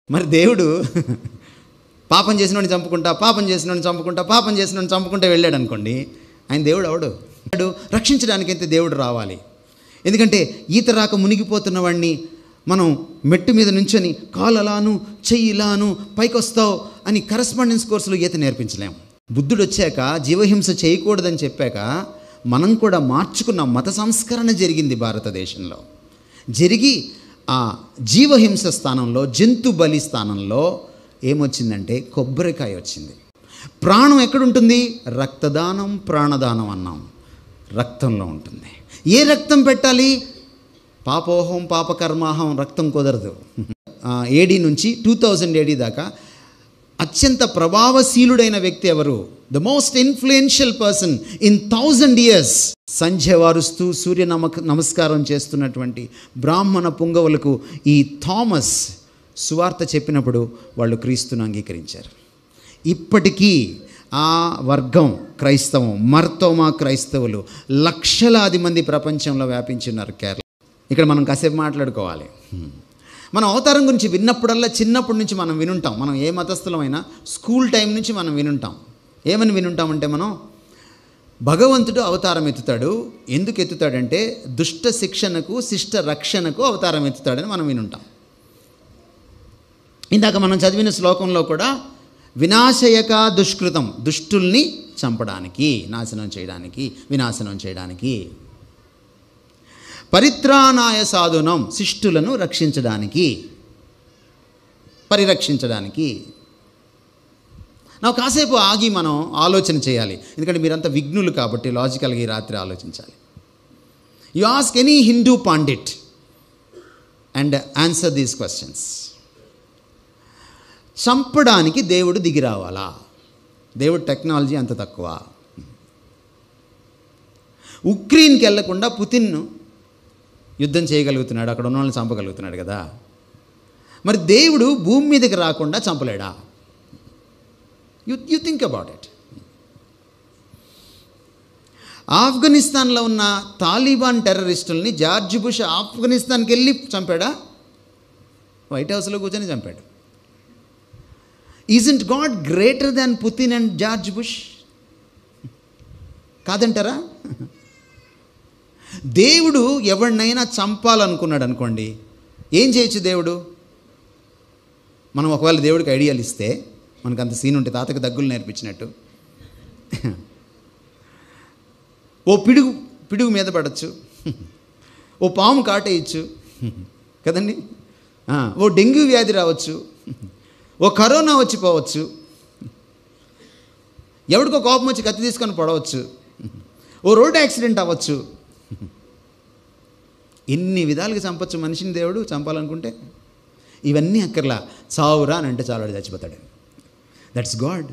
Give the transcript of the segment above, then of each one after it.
మరి దేవుడు పాపం చేసినోడిని చంపుకుంటా, పాపం చేసినోడిని చంపుకుంటా, పాపం చేసినోడిని చంపుకుంటా వెళ్ళాడు అనుకోండి, ఆయన దేవుడు అవడు. రక్షించడానికైతే దేవుడు రావాలి. ఎందుకంటే ఈత రాక మునిగిపోతున్న వాడిని మనం మెట్టు మీద నుంచొని కాలలాను చెయ్యిలాను పైకొస్తావు అని కరస్పాండెన్స్ కోర్సులో ఈత నేర్పించలేం. బుద్ధుడు వచ్చాక జీవహింస చేయకూడదని చెప్పాక మనం కూడా మార్చుకున్న మత సంస్కరణ జరిగింది భారతదేశంలో. జరిగి ఆ జీవహింస స్థానంలో, జంతు బలి స్థానంలో ఏమొచ్చిందంటే కొబ్బరికాయ వచ్చింది. ప్రాణం ఎక్కడుంటుంది? రక్తదానం, ప్రాణదానం అన్నాం, రక్తంలో ఉంటుంది. ఏ రక్తం పెట్టాలి? పాపోహం పాపకర్మాహం రక్తం కుదరదు. ఏడీ నుంచి 2000 ఏడీ దాకా అత్యంత ప్రభావశీలుడైన వ్యక్తి ఎవరు? The most influential person in 1000 years. సంధ్య వారుస్తూ సూర్య నమస్కారం చేస్తున్నటువంటి బ్రాహ్మణ పుంగవులకు ఈ థామస్ సువార్త చెప్పినప్పుడు వాళ్ళు క్రీస్తును అంగీకరించారు. ఇప్పటికీ ఆ వర్గం క్రైస్తవం, మర్తోమా క్రైస్తవులు లక్షలాది మంది ప్రపంచంలో వ్యాపించున్నారు. కేరళ ఇక్కడ మనం కాసేపు మాట్లాడుకోవాలి. మనం అవతారం గురించి విన్నప్పుడల్లా చిన్నప్పటి నుంచి మనం వినుంటాం. మనం ఏ మతస్థులమైనా స్కూల్ టైం నుంచి మనం వినుంటాం. ఏమని వినుంటామంటే మనం భగవంతుడు అవతారం ఎత్తుతాడు. ఎందుకు ఎత్తుతాడంటే దుష్ట శిక్షణకు శిష్ట రక్షణకు అవతారం ఎత్తుతాడని మనం వినుంటాం. ఇందాక మనం చదివిన శ్లోకంలో కూడా వినాశయక దుష్కృతం, దుష్టుల్ని చంపడానికి, నాశనం చేయడానికి, వినాశనం చేయడానికి. పరిత్రాణాయ సాధునం, శిష్టులను రక్షించడానికి, పరిరక్షించడానికి. నాకు కాసేపు ఆగి మనం ఆలోచన చేయాలి. ఎందుకంటే మీరంతా విఘ్నులు కాబట్టి లాజికల్గా ఈ రాత్రి ఆలోచించాలి. You ask any Hindu Pandit and answer these questions. చంపడానికి దేవుడు దిగి రావాలా? దేవుడు టెక్నాలజీ అంత తక్కువ. ఉక్రెయిన్కి వెళ్లకుండా పుతిన్ యుద్ధం చేయగలుగుతున్నాడు, అక్కడ ఉన్న వాళ్ళని చంపగలుగుతున్నాడు కదా. మరి దేవుడు భూమి మీదకి రాకుండా చంపలేడా? You think about it. ఆఫ్ఘనిస్తాన్లో ఉన్న తాలిబాన్ టెర్రరిస్టుల్ని జార్జ్ బుష్ ఆఫ్ఘనిస్తాన్కి వెళ్ళి చంపాడా? వైట్ హౌస్లో కూర్చొని చంపాడు. Isn't God greater than Putin and George Bush? కాదంటారా? దేవుడు ఎవరినైనా చంపాలనుకున్నాడు అనుకోండి, ఏం చేయొచ్చు దేవుడు? మనం ఒకవేళ దేవుడికి ఐడియాలు ఇస్తే, మనకు అంత సీన్ ఉంటే తాతకి దగ్గులు నేర్పించినట్టు, ఓ పిడుగు మీద పడవచ్చు, ఓ పాము కాటేయచ్చు కదండి, ఓ డెంగ్యూ వ్యాధి రావచ్చు, ఓ కరోనా వచ్చిపోవచ్చు, ఎవడికో కోపం వచ్చి కత్తి తీసుకొని పడవచ్చు, ఓ రోడ్ యాక్సిడెంట్ అవ్వచ్చు. ఎన్ని విధాలుగా చంపచ్చు మనిషిని దేవుడు చంపాలనుకుంటే. ఇవన్నీ అక్కర్లా, చావురా అని అంటే చాలు చచ్చిపోతాడు. That's God.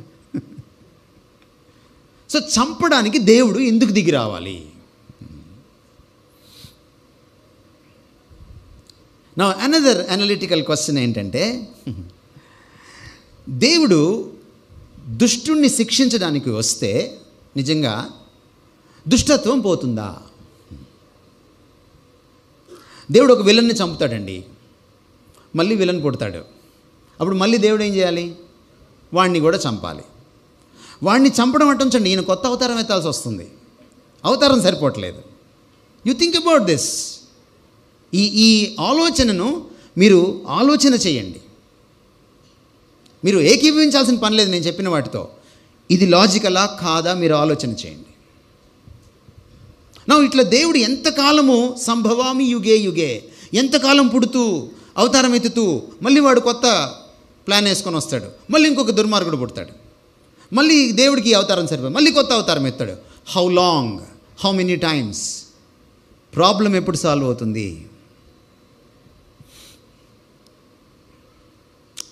సో చంపడానికి దేవుడు ఎందుకు దిగి రావాలి? నా అనదర్ అనలిటికల్ క్వశ్చన్ ఏంటంటే, దేవుడు దుష్టుణ్ణి శిక్షించడానికి వస్తే నిజంగా దుష్టత్వం పోతుందా? దేవుడు ఒక విలన్ని చంపుతాడండి, మళ్ళీ విలన్ పుడతాడు. అప్పుడు మళ్ళీ దేవుడు ఏం చేయాలి? వాడిని కూడా చంపాలి. వాడిని చంపడం అంటే ఉంచండి, ఈయన కొత్త అవతారం ఎత్తాల్సి వస్తుంది. అవతారం సరిపోవట్లేదు. You think about this. ఈ ఆలోచనను మీరు ఆలోచన చేయండి. మీరు ఏకీభవించాల్సిన పని లేదు నేను చెప్పిన వాటితో. ఇది లాజికలా కాదా మీరు ఆలోచన చేయండి. నా ఇట్లా దేవుడు ఎంతకాలము సంభవామి యుగే యుగే, ఎంతకాలం పుడుతూ అవతారం ఎత్తుతూ మళ్ళీ వాడు కొత్త ప్లాన్ వేసుకొని వస్తాడు, మళ్ళీ ఇంకొక దుర్మార్గుడు పుడతాడు, మళ్ళీ దేవుడికి అవతారం సరిపోయి మళ్ళీ కొత్త అవతారం ఎత్తాడు. How long, how many times? Problem ఎప్పుడు సాల్వ్ అవుతుంది?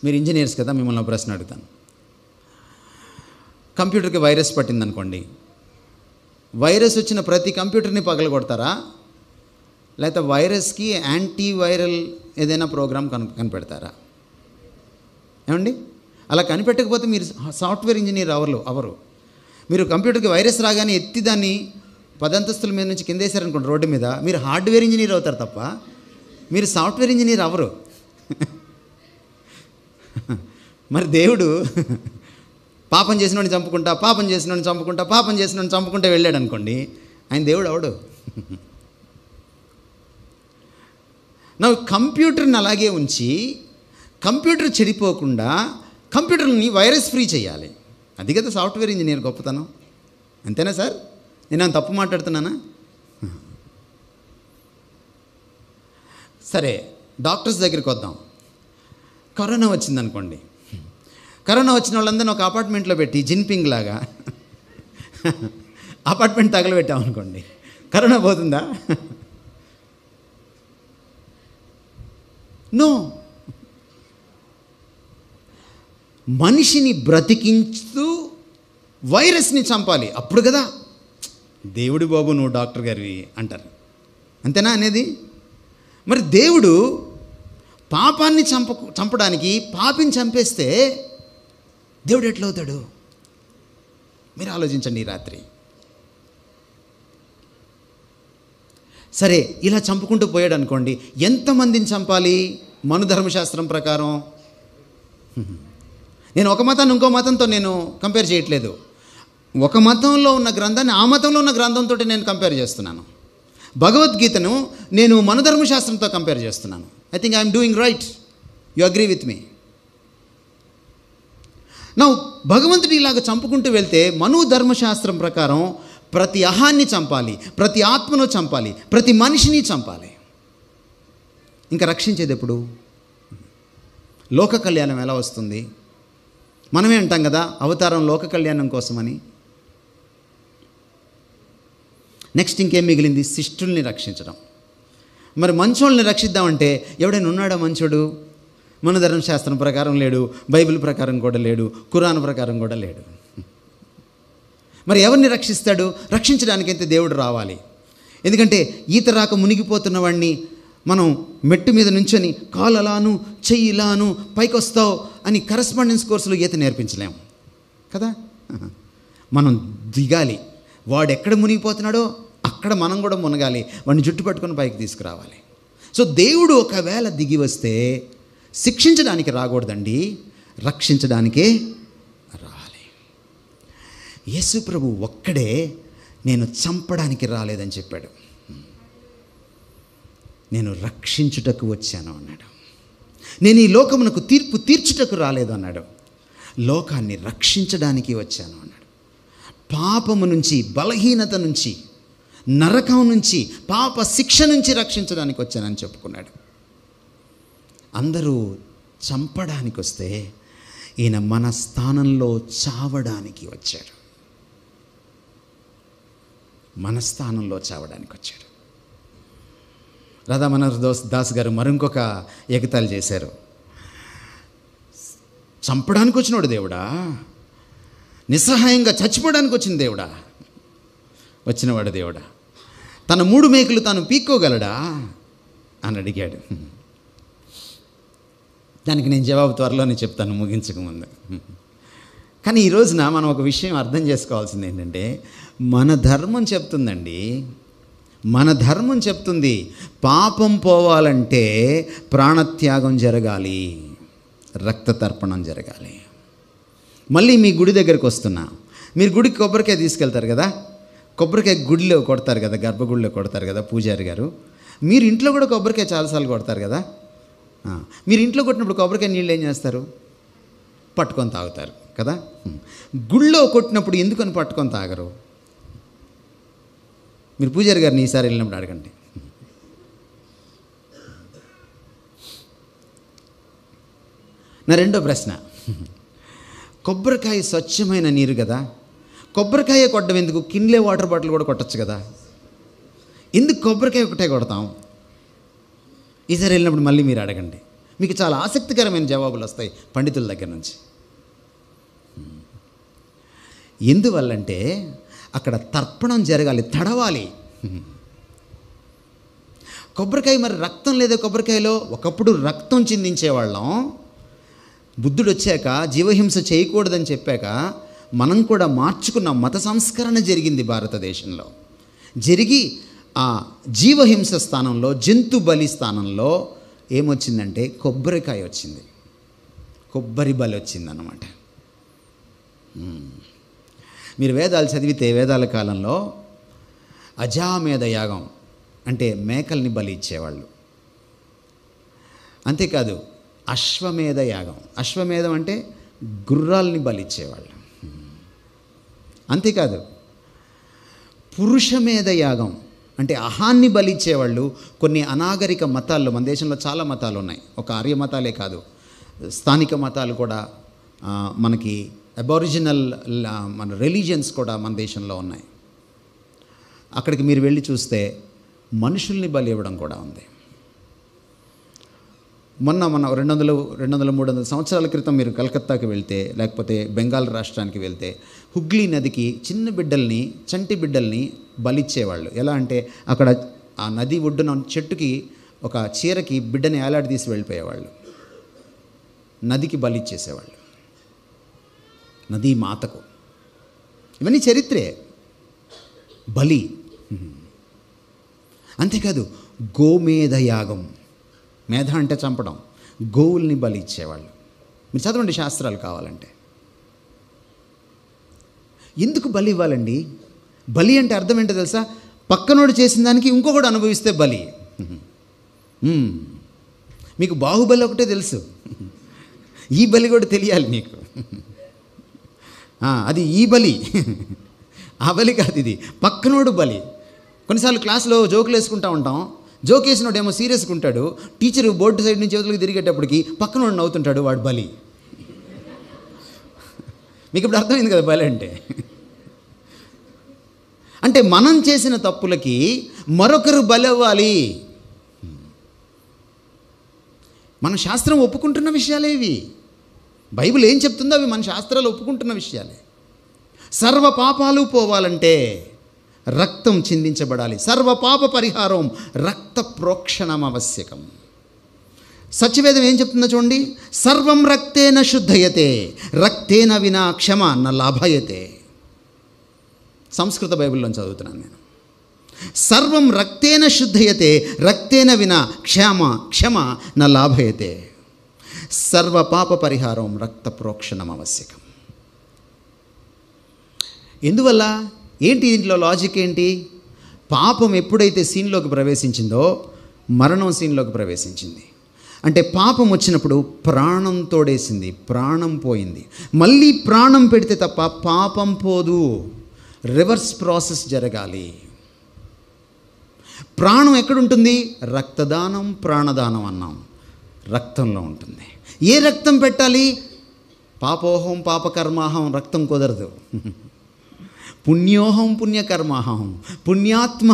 మీరు ఇంజనీర్స్ కదా, మిమ్మల్ని ఒక ప్రశ్న అడుగుతాను. కంప్యూటర్కి వైరస్ పట్టిందనుకోండి, వైరస్ వచ్చిన ప్రతి కంప్యూటర్ని పగలగొడతారా, లేకపోతే వైరస్కి యాంటీ వైరల్ ఏదైనా ప్రోగ్రామ్ కనిపెడతారా? ఏమండి? అలా కనిపెట్టకపోతే మీరు సాఫ్ట్వేర్ ఇంజనీర్ అవరు. మీరు కంప్యూటర్కి వైరస్ రాగానే ఎత్తి దాన్ని 10 అంతస్తుల మీద నుంచి కింద వేసారనుకోండి రోడ్డు మీద, మీరు హార్డ్వేర్ ఇంజనీర్ అవుతారు తప్ప మీరు సాఫ్ట్వేర్ ఇంజనీర్ అవరు. మరి దేవుడు పాపం చేసినోడిని చంపుకుంటా, పాపం చేసినోడిని చంపుకుంటా, పాపం చేసినోడిని చంపుకుంటే వెళ్ళాడు అనుకోండి, ఆయన దేవుడు అవడు. నా కంప్యూటర్ని అలాగే ఉంచి కంప్యూటర్ చెడిపోకుండా కంప్యూటర్ని వైరస్ ఫ్రీ చేయాలి. అది కదా సాఫ్ట్వేర్ ఇంజనీర్ గొప్పతనం. అంతేనా సార్? నేను తప్పు మాట్లాడుతున్నానా? సరే, డాక్టర్స్ దగ్గరికి వద్దాం. కరోనా వచ్చిందనుకోండి, కరోనా వచ్చిన వాళ్ళందరినీ ఒక అపార్ట్మెంట్లో పెట్టి జిన్పింగ్ లాగా అపార్ట్మెంట్ తగలబెట్టామనుకోండి, కరోనా పోతుందా? నో. మనిషిని బ్రతికించుతూ వైరస్ని చంపాలి, అప్పుడు కదా దేవుడి బాబు నువ్వు డాక్టర్ గారివి అంటారు. అంతేనా అనేది? మరి దేవుడు పాపాన్ని చంపడానికి పాపిని చంపేస్తే దేవుడు ఎట్లా అవుతాడు? మీరు ఆలోచించండి ఈ రాత్రి. సరే, ఇలా చంపుకుంటూ పోయాడు అనుకోండి, ఎంతమందిని చంపాలి మనుధర్మశాస్త్రం ప్రకారం? నేను ఒక మతాన్ని ఇంకో మతంతో నేను కంపేర్ చేయట్లేదు. ఒక మతంలో ఉన్న గ్రంథాన్ని ఆ మతంలో ఉన్న గ్రంథంతో నేను కంపేర్ చేస్తున్నాను. భగవద్గీతను నేను మనుధర్మశాస్త్రంతో కంపేర్ చేస్తున్నాను. I think I'm doing right. You agree with me? నా భగవంతుడు ఇలాగ చంపుకుంటూ వెళ్తే మను ధర్మశాస్త్రం ప్రకారం ప్రతి అహాన్ని చంపాలి, ప్రతి ఆత్మను చంపాలి, ప్రతి మనిషిని చంపాలి. ఇంకా రక్షించేది ఎప్పుడు? లోక కళ్యాణం ఎలా వస్తుంది? మనమే అంటాం కదా అవతారం లోక కళ్యాణం కోసమని. నెక్స్ట్ ఇంకేం మిగిలింది? శిష్టుల్ని రక్షించడం. మరి మంచోళ్ళని రక్షిద్దామంటే ఎవడైనా ఉన్నాడా మంచోడు? మన ధర్మశాస్త్రం ప్రకారం లేడు, బైబిల్ ప్రకారం కూడా లేడు, ఖురాన్ ప్రకారం కూడా లేడు. మరి ఎవరిని రక్షిస్తాడు? రక్షించడానికైతే దేవుడు రావాలి. ఎందుకంటే ఈత రాక మునిగిపోతున్న వాడిని మనం మెట్టు మీద నుంచొని కాలు అలాను చెయ్యి ఇలాను పైకి వస్తావు అని కరస్పాండెన్స్ కోర్సులో ఈత నేర్పించలేము కదా. మనం దిగాలి, వాడు ఎక్కడ మునిగిపోతున్నాడో అక్కడ మనం కూడా మునగాలి, వాడిని జుట్టు పట్టుకొని పైకి తీసుకురావాలి. సో దేవుడు ఒకవేళ దిగి వస్తే శిక్షించడానికి రాకూడదండి, రక్షించడానికే రావాలి. యేసు ప్రభు ఒక్కడే నేను చంపడానికి రాలేదని చెప్పాడు, నేను రక్షించుటకు వచ్చాను అన్నాడు. నేను ఈ లోకమునకు తీర్పు తీర్చుటకు రాలేదు అన్నాడు, లోకాన్ని రక్షించడానికి వచ్చాను అన్నాడు. పాపము నుంచి, బలహీనత నుంచి, నరకం నుంచి, పాప శిక్ష నుంచి రక్షించడానికి వచ్చానని చెప్పుకున్నాడు. అందరూ చంపడానికి వస్తే ఈయన మన స్థానంలో చావడానికి వచ్చాడు, మన స్థానంలో చావడానికి వచ్చాడు. రాధా మనోహర్ దాస్ గారు మరింకొక ఎగతాళి చేశారు. చంపడానికి వచ్చినోడు దేవుడా, నిస్సహాయంగా చచ్చిపోవడానికి వచ్చిన దేవుడా, వచ్చినవాడు దేవుడా, తన 3 మేకులు తాను పీక్కోగలడా అని అడిగాడు. దానికి నేను జవాబు త్వరలోనే చెప్తాను ముగించకముందు. కానీ ఈ రోజున మనం ఒక విషయం అర్థం చేసుకోవాల్సింది ఏంటంటే, మన ధర్మం చెప్తుందండి, మన ధర్మం చెప్తుంది పాపం పోవాలంటే ప్రాణత్యాగం జరగాలి, రక్త తర్పణం జరగాలి. మళ్ళీ మీ గుడి దగ్గరికి వస్తున్నా, మీరు గుడికి కొబ్బరికాయ తీసుకెళ్తారు కదా, కొబ్బరికాయ గుడిలో కొడతారు కదా, గర్భగుడిలో కొడతారు కదా పూజారి గారు. మీరు ఇంట్లో కూడా కొబ్బరికాయ చాలాసార్లు కొడతారు కదా. మీరు ఇంట్లో కొట్టినప్పుడు కొబ్బరికాయ నీళ్ళు ఏం చేస్తారు? పట్టుకొని తాగుతారు కదా. గుళ్ళో కొట్టినప్పుడు ఎందుకని పట్టుకొని తాగరు? మీరు పూజారి గారిని ఈసారి వెళ్ళినప్పుడు అడగండి. నా రెండో ప్రశ్న, కొబ్బరికాయ స్వచ్ఛమైన నీరు కదా, కొబ్బరికాయ కొట్టడం ఎందుకు? కిన్లే వాటర్ బాటిల్ కూడా కొట్టచ్చు కదా, ఎందుకు కొబ్బరికాయ ఒకటే కొడతాం? ఈసారి వెళ్ళినప్పుడు మళ్ళీ మీరు అడగండి, మీకు చాలా ఆసక్తికరమైన జవాబులు వస్తాయి పండితుల దగ్గర నుంచి. ఎందువల్లంటే అక్కడ తర్పణం జరగాలి, తడవాలి. కొబ్బరికాయ మరి రక్తం లేదా కొబ్బరికాయలో? ఒకప్పుడు రక్తం చిందించేవాళ్ళం, బుద్ధుడు వచ్చాక జీవహింస చేయకూడదని చెప్పాక మనం కూడా మార్చుకున్నాం. మత సంస్కరణ జరిగింది భారతదేశంలో. జరిగి ఆ జీవహింస స్థానంలో, జంతు బలి స్థానంలో ఏమొచ్చిందంటే కొబ్బరికాయ వచ్చింది. కొబ్బరి బలి వచ్చిందన్నమాట. మీరు వేదాలు చదివితే వేదాల కాలంలో అజామేధ యాగం అంటే మేకల్ని బలి ఇచ్చేవాళ్ళు. అంతేకాదు అశ్వమేధ యాగం, అశ్వమేధం అంటే గుర్రాల్ని బలి ఇచ్చేవాళ్ళు. అంతేకాదు పురుషమేధ యాగం అంటే అహాన్ని బలి ఇచ్చేవాళ్ళు. కొన్ని అనాగరిక మతాల్లో, మన దేశంలో చాలా మతాలు ఉన్నాయి, ఒక ఆర్య మతాలే కాదు, స్థానిక మతాలు కూడా, మనకి అబారిజినల్ మన రిలీజియన్స్ కూడా మన దేశంలో ఉన్నాయి. అక్కడికి మీరు వెళ్ళి చూస్తే మనుషుల్ని బలి ఇవ్వడం కూడా ఉంది. మొన్న 200-300 సంవత్సరాల క్రితం మీరు కలకత్తాకి వెళ్తే, లేకపోతే బెంగాల్ రాష్ట్రానికి వెళ్తే, హుగ్లీ నదికి చిన్న బిడ్డల్ని, చంటి బిడ్డల్ని బలిచ్చేవాళ్ళు. ఎలా అంటే అక్కడ ఆ నది ఒడ్డున చెట్టుకి ఒక చీరకి బిడ్డని ఏలాడదీసి వెళ్ళిపోయేవాళ్ళు, నదికి బలిచ్చేసేవాళ్ళు, నదీ మాతకు. ఇవన్నీ చరిత్రే. బలి. అంతేకాదు గోమేధ యాగం, మేధ అంటే చంపడం, గోవుల్ని బలి ఇచ్చేవాళ్ళు. మీరు చదవండి శాస్త్రాలు కావాలంటే. ఎందుకు బలి ఇవ్వాలండి? బలి అంటే అర్థం ఏంటో తెలుసా? పక్కనోడు చేసిన దానికి ఇంకొకడు అనుభవిస్తే బలి. మీకు బాహుబలి ఒకటే తెలుసు, ఈ బలి కూడా తెలియాలి మీకు. అది ఈ బలి, ఆ బలి కాదు, ఇది పక్కనోడు బలి. కొన్నిసార్లు క్లాస్లో జోకులు వేసుకుంటూ ఉంటాం, జోక్ వేసినోడు ఏమో సీరియస్గా ఉంటాడు, టీచరు బోర్డు సైడ్ నుంచి చేతులకు తిరిగేటప్పటికి పక్కనోడు నవ్వుతుంటాడు, వాడు బలి. మీకు ఇప్పుడు అర్థమైంది కదా బలి అంటే. అంటే మనం చేసిన తప్పులకి మరొకరు బలి అవ్వాలి. మన శాస్త్రం ఒప్పుకుంటున్న విషయాలే ఇవి. బైబిల్ ఏం చెప్తుందో అవి మన శాస్త్రాలు ఒప్పుకుంటున్న విషయాలే. సర్వ పాపాలు పోవాలంటే రక్తం చిందించబడాలి. సర్వ పాప పరిహారం రక్త ప్రోక్షణం ఆవశ్యకం. సత్యవేదం ఏం చెప్తుందో చూడండి. సర్వం రక్తేన శుద్ధయతే, రక్తేన వినా క్షమ న లాభయతే. సంస్కృత బైబిల్లో చదువుతున్నాను నేను. సర్వం రక్తేన శుద్ధయతే, రక్తేన వినా క్షమ న లాభయతే. సర్వ పాప పరిహారం రక్త ప్రోక్షణం ఆవశ్యకం. ఎందువల్ల? ఏంటి దీంట్లో లాజిక్ ఏంటి? పాపం ఎప్పుడైతే సీన్లోకి ప్రవేశించిందో మరణం సీన్లోకి ప్రవేశించింది. అంటే పాపం వచ్చినప్పుడు ప్రాణం తోడేసింది, ప్రాణం పోయింది. మళ్ళీ ప్రాణం పెడితే తప్ప పాపం పోదు, రివర్స్ ప్రాసెస్ జరగాలి. ప్రాణం ఎక్కడుంటుంది? రక్తదానం, ప్రాణదానం అన్నాం, రక్తంలో ఉంటుంది. ఏ రక్తం పెట్టాలి? పాపోహం పాపకర్మాహం రక్తం కుదరదు. పుణ్యోహం పుణ్యకర్మాహం, పుణ్యాత్మ,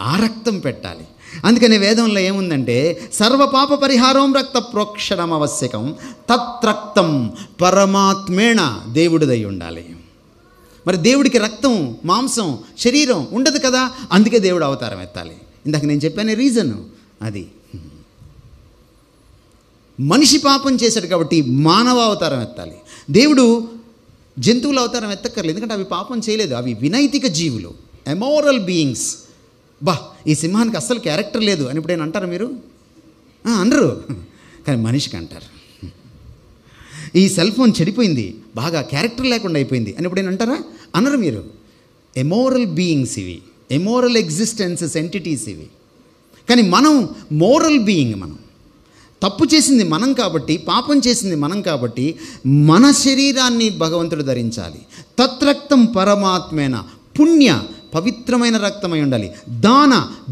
ఆ రక్తం పెట్టాలి. అందుకని వేదంలో ఏముందంటే సర్వపాప పరిహారం రక్త ప్రోక్షణం ఆవశ్యకం. తత్రక్తం పరమాత్మేణ, దేవుడిదై ఉండాలి. మరి దేవుడికి రక్తం, మాంసం, శరీరం ఉండదు కదా, అందుకే దేవుడు అవతారం ఎత్తాలి. ఇందాక నేను చెప్పాను రీజన్ అది. మనిషి పాపం చేశాడు కాబట్టి మానవ అవతారం ఎత్తాలి. దేవుడు జంతువుల అవతారం ఎత్తక్కర్లేదు, ఎందుకంటే అవి పాపం చేయలేదు, అవి వినైతిక జీవులు, ఎమోరల్ బీయింగ్స్. ఈ సింహానికి అస్సలు క్యారెక్టర్ లేదు అని ఇప్పుడైనా అంటారా మీరు? అనరు, కానీ మనిషికి అంటారు. ఈ సెల్ ఫోన్ చెడిపోయింది, బాగా క్యారెక్టర్ లేకుండా అయిపోయింది అని ఇప్పుడైనా అంటారా? అనరు మీరు. ఎమోరల్ బీయింగ్స్ ఇవి, ఎమోరల్ ఎగ్జిస్టెన్సెస్, ఎంటిటీస్ ఇవి. కానీ మనం మోరల్ బీయింగ్. మనం తప్పు చేసింది మనం కాబట్టి, పాపం చేసింది మనం కాబట్టి మన శరీరాన్ని భగవంతుడు ధరించాలి. తత్రక్తం పరమాత్మేన, పుణ్య పవిత్రమైన రక్తమై ఉండాలి.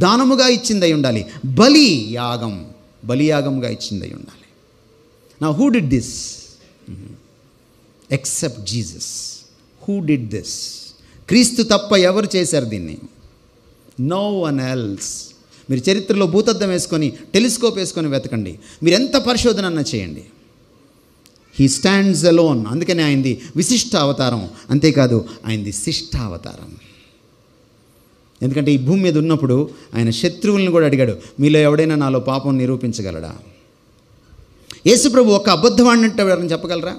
దానముగా ఇచ్చిందై ఉండాలి. బలియాగంగా ఇచ్చిందై ఉండాలి. Now who did this except Jesus? Who did this? క్రీస్తు తప్ప ఎవరు చేశారు దీన్ని? No one else. మీరు చరిత్రలో భూతద్దం వేసుకొని, టెలిస్కోప్ వేసుకొని వెతకండి, మీరు ఎంత పరిశోధన అన్నా చేయండి. He stands alone. అందుకని ఆయనది విశిష్ట అవతారం, అంతేకాదు ఆయనది శిష్ట అవతారం. ఎందుకంటే ఈ భూమి మీద ఉన్నప్పుడు ఆయన శత్రువులను కూడా అడిగాడు, మీలో ఎవడైనా నాలో పాపం నిరూపించగలడా? యేసుప్రభు ఒక్క అబద్ధం ఆడినట్టు ఎవరైనా చెప్పగలరా?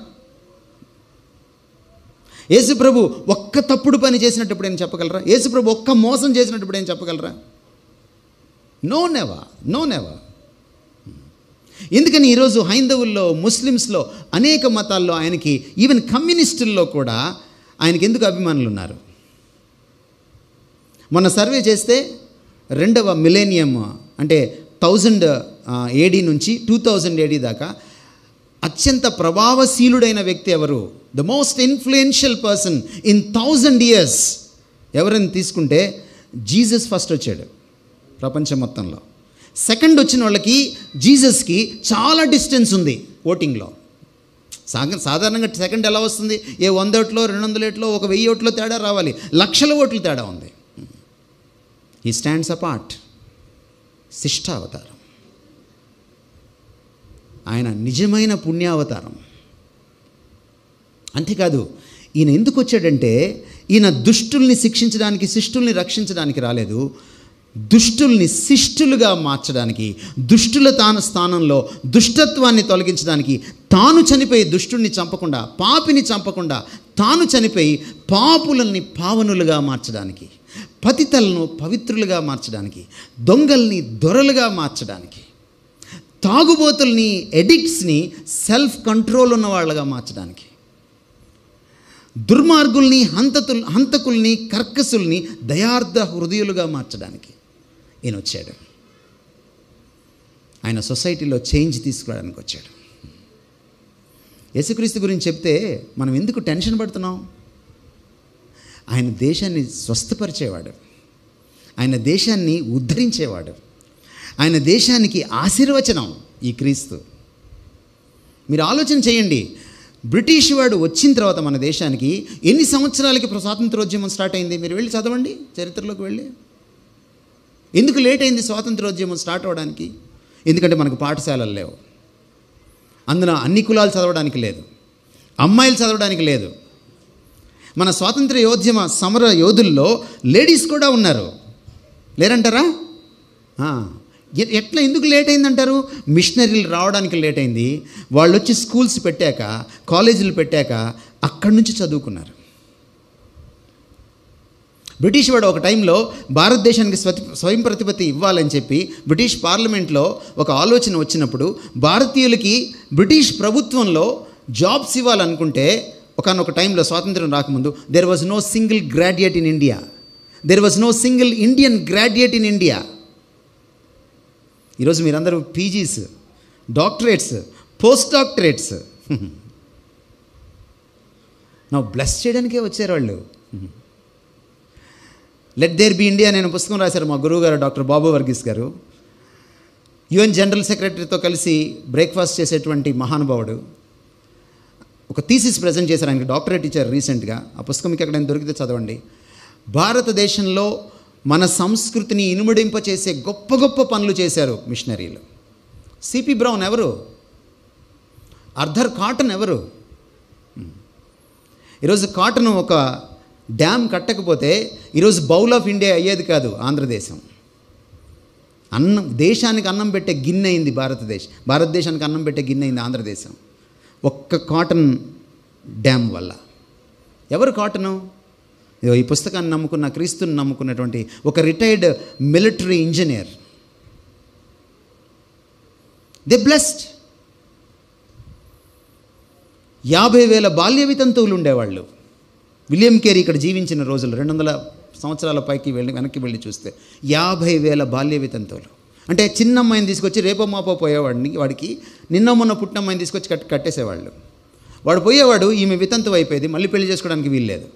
యేసుప్రభు ఒక్క తప్పుడు పని చేసినట్టు ఎప్పుడైనా చెప్పగలరా? యేసుప్రభు ఒక్క మోసం చేసినట్టు ఎప్పుడైనా చెప్పగలరా? No never. ఎందుకని ఈరోజు హైందవుల్లో, ముస్లిమ్స్లో, అనేక మతాల్లో ఆయనకి, ఈవెన్ కమ్యూనిస్టుల్లో కూడా ఆయనకి ఎందుకు అభిమానులు ఉన్నారు? మొన్న సర్వే చేస్తే 2వ మిలేనియం అంటే 1000 AD నుంచి 2000 AD దాకా అత్యంత ప్రభావశీలుడైన వ్యక్తి ఎవరు, the most influential person in 1000 years ఎవరైనా తీసుకుంటే జీసస్ ఫస్ట్ వచ్చాడు ప్రపంచం మొత్తంలో. సెకండ్ వచ్చిన వాళ్ళకి జీసస్కి చాలా డిస్టెన్స్ ఉంది ఓటింగ్లో. సాధారణంగా సెకండ్ ఎలా వస్తుంది? ఏ 100 ఓట్లో, 200 ఓట్లో, 1000 ఓట్లో తేడా రావాలి, లక్షల ఓట్లు తేడా ఉంది. He stands apart. శిష్టావతారం, ఆయన నిజమైన పుణ్యావతారం. అంతేకాదు, ఈయన ఎందుకు వచ్చాడంటే ఈయన దుష్టుల్ని శిక్షించడానికి, శిష్టుల్ని రక్షించడానికి రాలేదు. దుష్టుల్ని శిష్టులుగా మార్చడానికి, దుష్టుల స్థానంలో దుష్టత్వాన్ని తొలగించడానికి, తాను చనిపోయి దుష్టుల్ని చంపకుండా, పాపిని చంపకుండా తాను చనిపోయి పాపులని పావనులుగా మార్చడానికి, పతితలను పవిత్రులుగా మార్చడానికి, దొంగల్ని దొరలుగా మార్చడానికి, తాగుబోతుల్ని, ఎడిక్ట్స్ని సెల్ఫ్ కంట్రోల్ ఉన్న వాళ్ళగా మార్చడానికి, దుర్మార్గుల్ని, హంతకుల్ని, కర్కసుల్ని దయార్థ హృదయులుగా మార్చడానికి ఈయన వచ్చాడు. ఆయన సొసైటీలో చేంజ్ తీసుకురావడానికి వచ్చాడు. యేసుక్రీస్తు గురించి చెప్తే మనం ఎందుకు టెన్షన్ పడుతున్నాం? ఆయన దేశాన్ని స్వస్థపరిచేవాడు, ఆయన దేశాన్ని ఉద్ధరించేవాడు, ఆయన దేశానికి ఆశీర్వచనం ఈ క్రీస్తు. మీరు ఆలోచన చేయండి, బ్రిటిష్ వాడు వచ్చిన తర్వాత మన దేశానికి ఎన్ని సంవత్సరాలకి స్వాతంత్రోద్యమం స్టార్ట్ అయింది? మీరు వెళ్ళి చదవండి చరిత్రలోకి వెళ్ళి. ఎందుకు లేట్ అయింది స్వాతంత్రోద్యమం స్టార్ట్ అవ్వడానికి? ఎందుకంటే మనకు పాఠశాలలు లేవు, అందులో అన్ని కులాలు చదవడానికి లేదు, అమ్మాయిలు చదవడానికి లేదు. మన స్వాతంత్ర సమర యోధుల్లో లేడీస్ కూడా ఉన్నారు, లేరంటారా? ఎట్లా, ఎందుకు లేట్ అయిందంటారు? మిషనరీలు రావడానికి లేట్ అయింది. వాళ్ళు వచ్చి స్కూల్స్ పెట్టాక, కాలేజీలు పెట్టాక అక్కడి నుంచి చదువుకున్నారు. బ్రిటిష్ వాడు ఒక టైంలో భారతదేశానికి స్వయం ప్రతిపత్తి ఇవ్వాలని చెప్పి బ్రిటిష్ పార్లమెంట్లో ఒక ఆలోచన వచ్చినప్పుడు, భారతీయులకి బ్రిటిష్ ప్రభుత్వంలో జాబ్స్ ఇవ్వాలనుకుంటే, ఒకనొక టైంలో స్వాతంత్రం రాకముందు there was no single graduate in India, there was no single Indian graduate in India. ఈరోజు మీరందరూ పీజీస్, డాక్టరేట్స్, పోస్ట్ డాక్టరేట్స్ నా బ్లెస్ చేయడానికే వచ్చారు వాళ్ళు. లెట్ దేర్ బి ఇండియా నేను పుస్తకం రాశారు మా గురువు గారు డాక్టర్ బాబు వర్గీస్ గారు. యుఎన్ జనరల్ సెక్రటరీతో కలిసి బ్రేక్ఫాస్ట్ చేసేటువంటి మహానుభావుడు. ఒక థీసిస్ ప్రజెంట్ చేశారు, ఆయనకి డాక్టరేట్ ఇచ్చారు రీసెంట్గా. ఆ పుస్తకం మీకు ఎక్కడైనా దొరికితే చదవండి. భారతదేశంలో మన సంస్కృతిని ఇనుమడింపచేసే గొప్ప గొప్ప పనులు చేశారు మిషనరీలు. సిపి బ్రౌన్ ఎవరు? ఆర్థర్ కాటన్ ఎవరు? ఈరోజు కాటన్ ఒక డ్యామ్ కట్టకపోతే ఈరోజు బౌల్ ఆఫ్ ఇండియా అయ్యేది కాదు ఆంధ్రదేశం. దేశానికి అన్నం పెట్టే గిన్నె అయింది భారతదేశానికి అన్నం పెట్టే గిన్నె అయింది ఆంధ్రదేశం, ఒక్క కాటన్ డ్యామ్ వల్ల. ఎవరు కాటను? ఈ పుస్తకాన్ని నమ్ముకున్న, క్రీస్తుని నమ్ముకున్నటువంటి ఒక retired military engineer. They blessed. 50,000 బాల్య వితంతువులు ఉండేవాళ్ళు. విలియం కేరీ ఇక్కడ జీవించిన రోజులు 200 సంవత్సరాల పైకి వెనక్కి వెళ్ళి చూస్తే 50,000 బాల్య వితంతువులు. అంటే చిన్న అమ్మాయిని తీసుకొచ్చి రేపో మాపో పోయేవాడిని, వాడికి నిన్న మొన్న పుట్టిన అమ్మాయిని తీసుకొచ్చి కట్టేసేవాళ్ళు. వాడు పోయేవాడు, ఈమె వితంతువు అయిపోయేది, మళ్ళీ పెళ్లి చేసుకోవడానికి వీల్లేదు.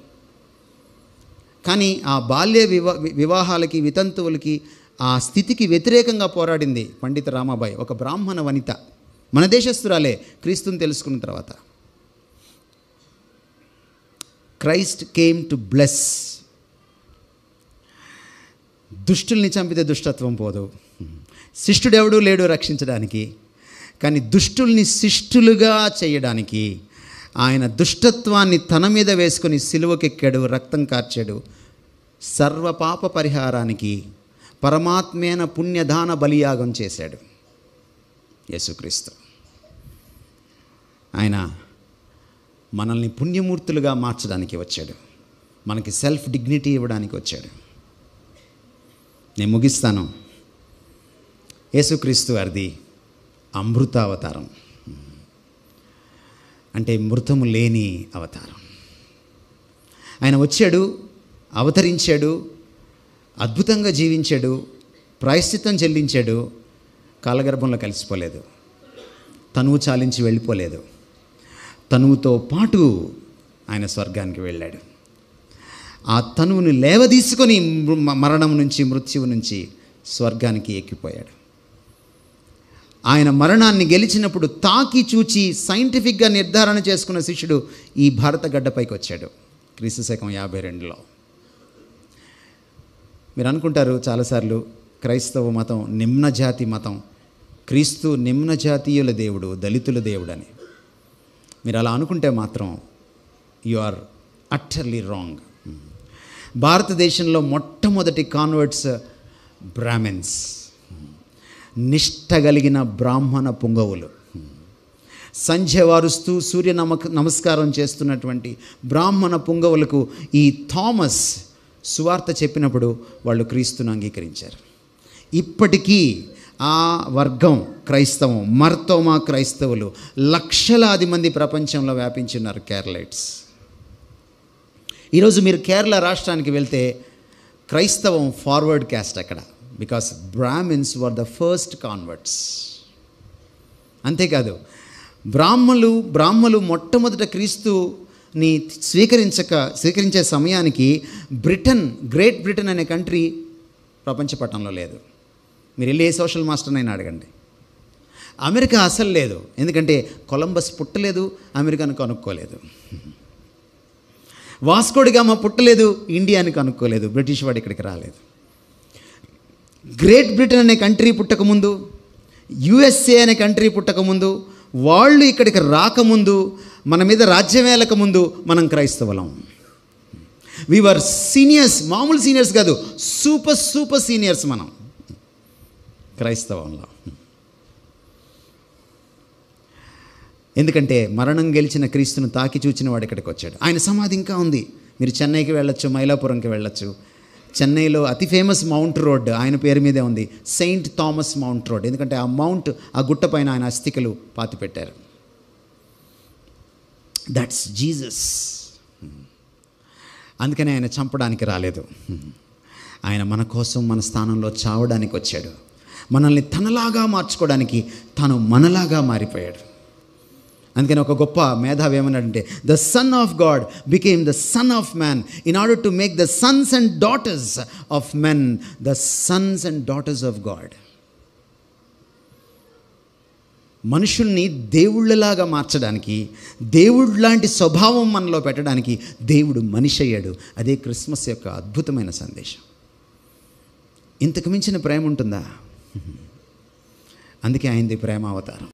కానీ ఆ బాల్య వివాహాలకి, వితంతువులకి, ఆ స్థితికి వ్యతిరేకంగా పోరాడింది పండిత రామాబాయి, ఒక బ్రాహ్మణ వనిత, మన దేశస్తురాలే, క్రీస్తుని తెలుసుకున్న తర్వాత. Christ came to bless. దుష్టుల్ని చంపితే దుష్టత్వం పోదు, శిష్టుడెవడూ లేడు రక్షించడానికి, కానీ దుష్టుల్ని శిష్టులుగా చేయడానికి ఆయన దుష్టత్వాన్ని తన మీద వేసుకొని సిలువకెక్కాడు, రక్తం కార్చాడు. సర్వపాప పరిహారానికి పరమాత్మైన పుణ్యదాన బలియాగం చేశాడు యేసుక్రీస్తు. ఆయన మనల్ని పుణ్యమూర్తులుగా మార్చడానికి వచ్చాడు, మనకి సెల్ఫ్ డిగ్నిటీ ఇవ్వడానికి వచ్చాడు. నేను ముగిస్తాను. యేసుక్రీస్తు వారిది అమృతావతారం, అంటే మృతము లేని అవతారం. ఆయన వచ్చాడు, అవతరించాడు, అద్భుతంగా జీవించాడు, ప్రాయశ్చిత్తం చెల్లించాడు, కాలగర్భంలో కలిసిపోలేదు, తనువు చాలించి వెళ్ళిపోలేదు, తనువుతో పాటు ఆయన స్వర్గానికి వెళ్ళాడు. ఆ తనువుని లేవదీసుకొని మరణం నుంచి, మృత్యువు నుంచి స్వర్గానికి ఎక్కిపోయాడు. ఆయన మరణాన్ని గెలిచినప్పుడు తాకి చూచి సైంటిఫిక్గా నిర్ధారణ చేసుకున్న శిష్యుడు ఈ భారత గడ్డపైకి వచ్చాడు క్రీస్తు శకం 52లో. మీరు అనుకుంటారు చాలాసార్లు క్రైస్తవ మతం నిమ్నజాతి మతం, క్రీస్తు నిమ్నజాతీయుల దేవుడు, దళితుల దేవుడు అని. మీరు అలా అనుకుంటే మాత్రం యు ఆర్ అట్టర్లీ రాంగ్. భారతదేశంలో మొట్టమొదటి కాన్వర్ట్స్ బ్రాహ్మిన్స్, నిష్ఠ కలిగిన బ్రాహ్మణ పుంగవులు, సంధ్య వారుస్తూ సూర్య నమస్కారం చేస్తున్నటువంటి బ్రాహ్మణ పుంగవులకు ఈ థామస్ సువార్త చెప్పినప్పుడు వాళ్ళు క్రీస్తును అంగీకరించారు. ఇప్పటికీ ఆ వర్గం క్రైస్తవం, మర్తోమా క్రైస్తవులు లక్షలాది మంది ప్రపంచంలో వ్యాపించున్నారు, కేరళైట్స్. ఈరోజు మీరు కేరళ రాష్ట్రానికి వెళ్తే క్రైస్తవం ఫార్వర్డ్ క్యాస్ట్ అక్కడ, because Brahmins were the first converts. అంతేకాదు, బ్రాహ్మలు మొట్టమొదట క్రీస్తుని స్వీకరించే సమయానికి గ్రేట్ బ్రిటన్ అనే కంట్రీ ప్రపంచ పటంలో లేదు. మీరు వెళ్ళి ఏ సోషల్ మాస్టర్నైనా అడగండి. అమెరికా అసలు లేదు, ఎందుకంటే కొలంబస్ పుట్టలేదు, అమెరికాను కనుక్కోలేదు. వాస్కోడిగామా పుట్టలేదు, ఇండియాని కనుక్కోలేదు, బ్రిటిష్ వాడు ఇక్కడికి రాలేదు. గ్రేట్ బ్రిటన్ అనే కంట్రీ పుట్టకముందు, యుఎస్ఏ అనే కంట్రీ పుట్టకముందు, వాళ్ళు ఇక్కడికి రాకముందు, మన మీద రాజ్యం ఏలకముందు మనం క్రైస్తవులం. వీఆర్ సీనియర్స్, మామూలు సీనియర్స్ కాదు, సూపర్ సీనియర్స్ మనం క్రైస్తవంలో. ఎందుకంటే మరణం గెలిచిన క్రీస్తును తాకి చూచిన వాడు ఇక్కడికి వచ్చాడు. ఆయన సమాధి ఇంకా ఉంది. మీరు చెన్నైకి వెళ్ళొచ్చు, మైలాపురంకి వెళ్ళొచ్చు. చెన్నైలో అతి ఫేమస్ మౌంట్ రోడ్ ఆయన పేరు మీదే ఉంది, సెయింట్ థామస్ మౌంట్ రోడ్. ఎందుకంటే ఆ గుట్ట పైన ఆయన అస్థికలు పాతిపెట్టారు. That's Jesus. అందుకనే ఆయన చంపడానికి రాలేదు, ఆయన మన కోసం మన స్థానంలో చావడానికి వచ్చాడు. మనల్ని తనలాగా మార్చుకోవడానికి తాను మనలాగా మారిపోయాడు. అందుకని ఒక గొప్ప మేధావి ఏమన్నాడంటే, the son of God became the son of man in order to make the Sons and daughters of men the Sons and daughters of God. మనుషుల్ని దేవుళ్ళలాగా మార్చడానికి, దేవుళ్ళలాంటి స్వభావం మనలో పెట్టడానికి దేవుడు మనిషి అయ్యాడు. అదే క్రిస్మస్ యొక్క అద్భుతమైన సందేశం. ఇంతకు మించిన ప్రేమ ఉంటుందా? అందుకే ఆయనది ప్రేమ అవతారం.